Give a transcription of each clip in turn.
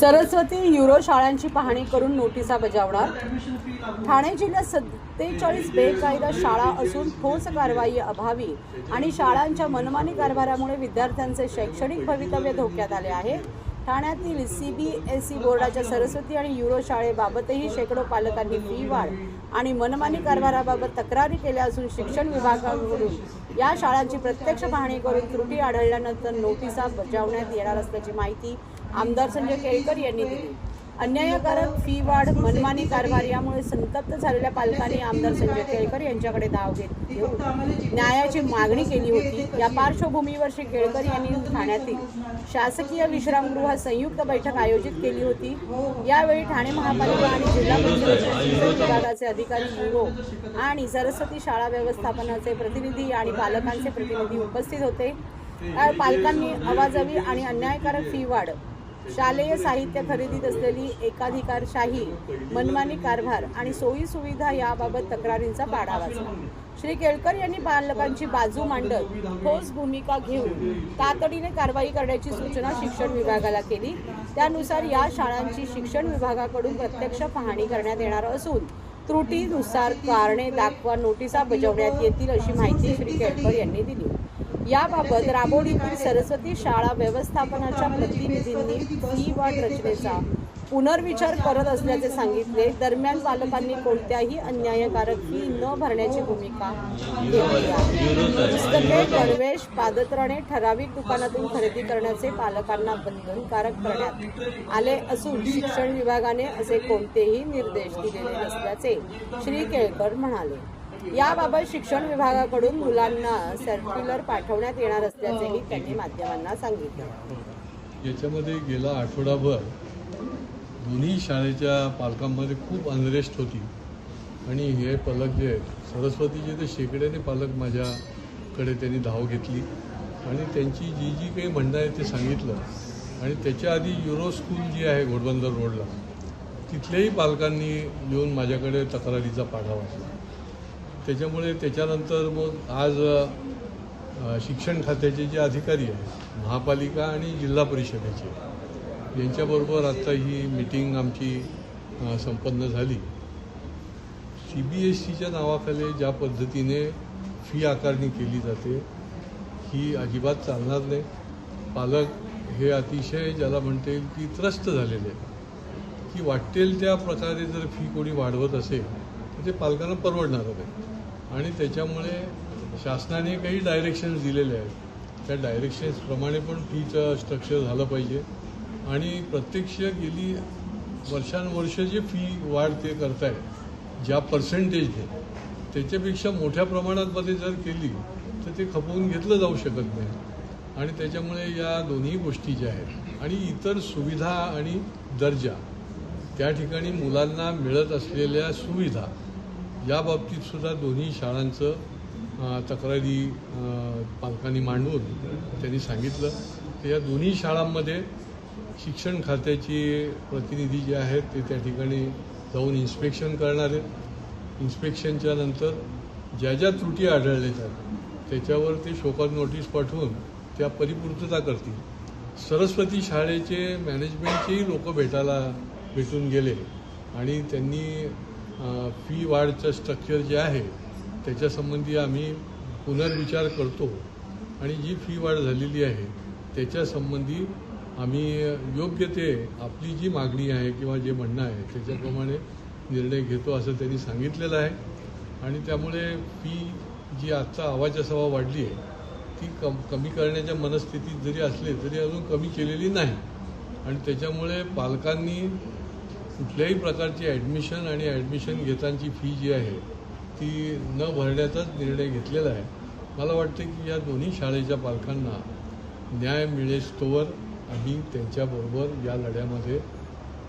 Saraswati euro शाळांची पाहणी करून नोटिसा बजावणार. ठाणे जिल्ह्यात 47 बेकायदा शाळा असून ठोस कारवाई अभावी आणि शाळांच्या मनमानी कारभारामुळे विद्यार्थ्यांचे शैक्षणिक भवितव्य धोक्यात आले आहे. ठाण्यातील CBSE बोर्डाच्या सरस्वती आणि युरो शाळेबाबतही शेकडो पालकांनी फी वाढ आणि मनमानी कारभाराबाबत तक्रारी केल्या असून शिक्षण विभागाकडून या शाळांची प्रत्यक्ष पाहणी करून त्रुटी आढळल्यानंतर नोटिसा बजावण्यात येणार असल्याची माहिती आमदार संजय केळकर यांनी दिली. अन्यायकारक फी वाढ, मनमानी कारभार यामुळे संतप्त झालेल्या पालकांनी आमदार संजय केळकर यांच्याकडे धाव घेऊन न्यायाची मागणी केली होती. या पार्श्वभूमीवर श्री केळकर यांनी ठाण्यातील शासकीय विश्रामगृहात संयुक्त बैठक आयोजित केली होती. यावेळी ठाणे महापालिका आणि जिल्हा परिषदेच्या शिक्षण विभागाचे अधिकारी, युरो आणि सरस्वती शाळा व्यवस्थापनाचे प्रतिनिधी आणि पालकांचे प्रतिनिधी उपस्थित होते. पालकांनी अवाजवी आणि अन्यायकारक फी वाढ, शालेय साहित्य खरेदीत असलेली एकाधिकारशाही, मनमानी कारभार आणि सोयी सुविधा याबाबत तक्रारींचा पाढा वाचला. श्री केळकर यांनी पालकांची बाजू मांडत ठोस भूमिका घेऊन तातडीने कारवाई करण्याची सूचना शिक्षण विभागाला केली. त्यानुसार या शाळांची शिक्षण विभागाकडून प्रत्यक्ष पाहणी करण्यात येणार असून त्रुटीनुसार कारणे दाखवा नोटिसा बजावण्यात येतील अशी माहिती श्री केळकर यांनी दिली. याबाबत राबोडीतील सरस्वती शाळा व्यवस्थापनाच्या प्रतिनिधींनी फी वाढ रचनेचा पुनर्विचार करत असल्याचे सांगितले. दरम्यान पालकांनी कोणत्याही अन्यायकारक फी न भरण्याची भूमिका घेतली आहे. पुस्तके, गणवेश, पादत्राणे ठराविक दुकानातून खरेदी करण्याचे पालकांना बंधनकारक करण्यात आले असून शिक्षण विभागाने असे कोणतेही निर्देश दिलेले नसल्याचे श्री केळकर म्हणाले. याबाबत शिक्षण विभागाकडून मुलांना सर्क्युलर पाठवण्यात येणार असल्याचेही त्यांनी माध्यमांना सांगितले. याच्यामध्ये गेला आठवडाभर दोन्ही शाळेच्या पालकांमध्ये खूप अनरेस्ट होती आणि हे पालक जे आहेत सरस्वतीचे ते शेकड्याने पालक माझ्याकडे त्यांनी धाव घेतली आणि त्यांची जी जी काही म्हणणं आहे ते सांगितलं. आणि त्याच्या आधी युरो स्कूल जी आहे घोडबंदर रोडला तिथल्याही पालकांनी येऊन माझ्याकडे तक्रारीचा पाढा वाचला. त्याच्यामुळे त्याच्यानंतर मग आज शिक्षण खात्याचे जे अधिकारी आहेत महापालिका आणि जिल्हा परिषदेचे यांच्याबरोबर आत्ता ही मीटिंग आमची संपन्न झाली. CBSEच्या नावाखाली ज्या पद्धतीने फी आकारणी केली जाते ही अजिबात चालणार नाही. पालक हे अतिशय ज्याला म्हणता येईल की त्रस्त झालेले आहेत की वाटेल त्या प्रकारे जर फी कोणी वाढवत असेल तर ते पालकांना परवडणार नाही. आणि त्याच्यामुळे शासनाने काही डायरेक्शन्स दिलेले आहेत. त्या डायरेक्शन्सप्रमाणे पण फीचं स्ट्रक्चर झालं पाहिजे आणि प्रत्यक्ष गेली वर्षानुवर्ष जे फी वाढ ते करताय ज्या पर्सेंटेजने त्याच्यापेक्षा मोठ्या प्रमाणामध्ये जर केली तर ते खपवून घेतलं जाऊ शकत नाही. आणि त्याच्यामुळे या दोन्ही गोष्टी ज्या आहेत आणि इतर सुविधा आणि दर्जा त्या ठिकाणी मुलांना मिळत असलेल्या सुविधा या बाबतीतसुद्धा दोन्ही शाळांचं तक्रारी पालकांनी मांडून त्यांनी सांगितलं. तर या दोन्ही शाळांमध्ये शिक्षण खात्याचे प्रतिनिधी जे आहेत ते त्या ठिकाणी जाऊन इन्स्पेक्शन करणार आहेत. इन्स्पेक्शनच्या नंतर ज्या ज्या त्रुटी आढळल्या आहेत त्याच्यावर ते शोकॉज नोटीस पाठवून त्या परिपूर्तता करतील. सरस्वती शाळेचे मॅनेजमेंटचेही लोक भेटून गेले आणि त्यांनी फी वाढचं स्ट्रक्चर जे आहे त्याच्यासंबंधी आम्ही पुनर्विचार करतो आणि जी फी वाढ झालेली आहे त्याच्यासंबंधी आम्ही योग्य ते आपली जी मागणी आहे किंवा जे म्हणणं आहे त्याच्याप्रमाणे निर्णय घेतो असं त्यांनी सांगितलेलं आहे. आणि त्यामुळे फी जी आजचा आवाच्या सवा वाढली आहे ती कमी करण्याच्या मनस्थितीत जरी असले तरी अजून कमी केलेली नाही. आणि त्याच्यामुळे पालकांनी कुठल्याही प्रकारची ॲडमिशन आणि ॲडमिशन घेतानाची फी जी आहे ती न भरण्याचाच निर्णय घेतलेला आहे. मला वाटतं की या दोन्ही शाळेच्या पालकांना न्याय मिळेस्तोवर आम्ही त्यांच्याबरोबर या लढ्यामध्ये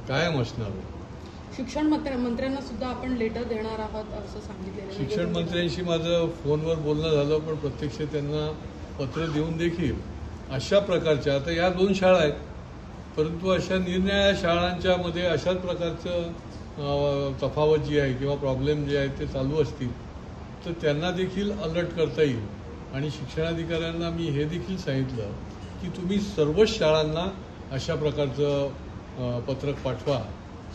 कायम असणार आहोत. शिक्षण मंत्र्यांना सुद्धा आपण लेटर देणार आहात असं सांगितलं. शिक्षण मंत्र्यांशी माझं फोनवर बोलणं झालं पण प्रत्यक्ष त्यांना पत्र देऊन देखील अशा प्रकारच्या आता या दोन शाळा आहेत परंतु अशा निरनिराळ्या शाळांच्या मध्ये अशाच प्रकारचं तफावत जी आहे किंवा प्रॉब्लेम जे आहेत ते चालू असतील तर त्यांना देखील अलर्ट करता येईल. आणि शिक्षणाधिकाऱ्यांना मी हे देखील सांगितलं की तुम्ही सर्वच शाळांना अशा प्रकारचं पत्रक पाठवा,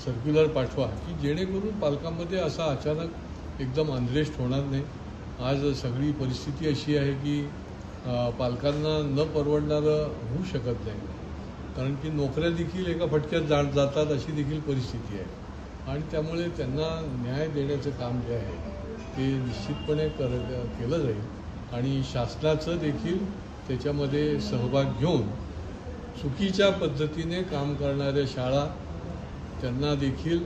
सर्क्युलर पाठवा की जेणेकरून पालकांमध्ये असा अचानक एकदम अनरेस्ट होणार नाही. आज सगळी परिस्थिती अशी आहे की पालकांना न परवडणारं होऊ शकत नाही, कारण की नोकऱ्या देखील एका फटक्यात जातात अशी देखील परिस्थिती आहे. आणि त्यामुळे त्यांना न्याय देण्याचं काम जे आहे ते निश्चितपणे केलं जाईल आणि शासनाचं देखील त्याच्यामध्ये सहभाग घेऊन चुकीच्या पद्धतीने काम करणाऱ्या शाळा त्यांना देखील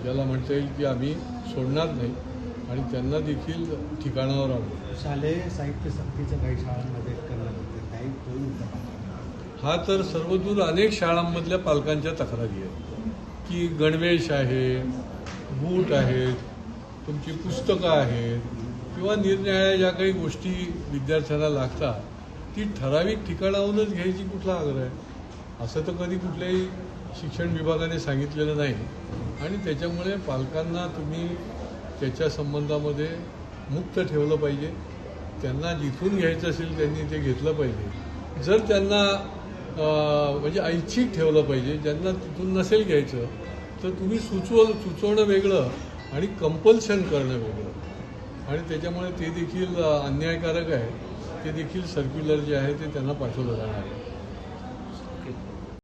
ज्याला म्हणता येईल की आम्ही सोडणार नाही आणि त्यांना देखील ठिकाणावर आणू. शालेय साहित्य सक्तीचं काही शाळांमध्ये करण्यात येते, काही तो मुद्दा पाहतो. हा तर सर्वदूर अनेक शाळांमधल्या पालकांच्या तक्रारी आहेत की गणवेश आहे, बूट आहेत, तुमची पुस्तकं आहेत किंवा निरनिराळ्या ज्या काही गोष्टी विद्यार्थ्यांना लागतात ती ठराविक ठिकाणाहूनच घ्यायची कुठला आग्रह आहे. असं तर कधी कुठल्याही शिक्षण विभागाने सांगितलेलं नाही आणि त्याच्यामुळे पालकांना तुम्ही त्याच्या संबंधामध्ये मुक्त ठेवलं पाहिजे. त्यांना जिथून घ्यायचं असेल त्यांनी ते घेतलं पाहिजे. जर त्यांना म्हणजे ऐच्छिक ठेवलं पाहिजे. ज्यांना तिथून नसेल घ्यायचं तर तुम्ही सुचवणं वेगळं आणि कंपल्शन करणं वेगळं आणि त्याच्यामुळे ते देखील अन्यायकारक आहे. ते देखील सर्क्युलर जे आहे ते त्यांना पाठवलं जाणार आहे.